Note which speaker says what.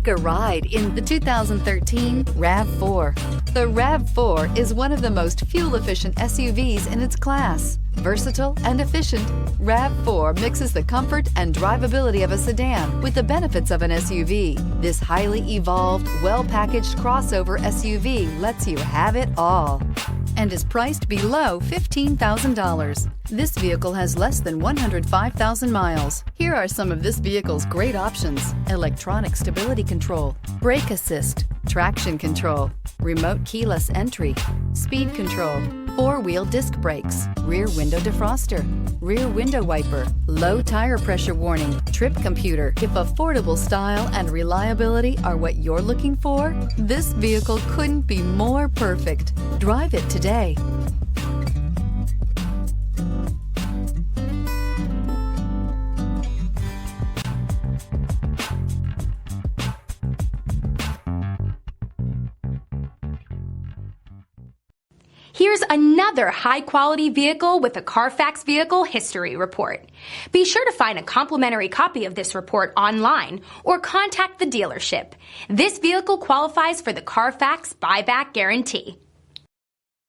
Speaker 1: Take a ride in the 2013 RAV4. The RAV4 is one of the most fuel-efficient SUVs in its class. Versatile and efficient, RAV4 mixes the comfort and drivability of a sedan with the benefits of an SUV. This highly evolved, well-packaged crossover SUV lets you have it all and is priced below $15,000. This vehicle has less than 105,000 miles. Here are some of this vehicle's great options: electronic stability control, brake assist, traction control, remote keyless entry, speed control, four-wheel disc brakes, rear window defroster, rear window wiper, low tire pressure warning, trip computer. If affordable style and reliability are what you're looking for, this vehicle couldn't be more perfect. Drive it today.
Speaker 2: Here's another high-quality vehicle with a Carfax Vehicle History Report. Be sure to find a complimentary copy of this report online or contact the dealership. This vehicle qualifies for the Carfax Buyback Guarantee.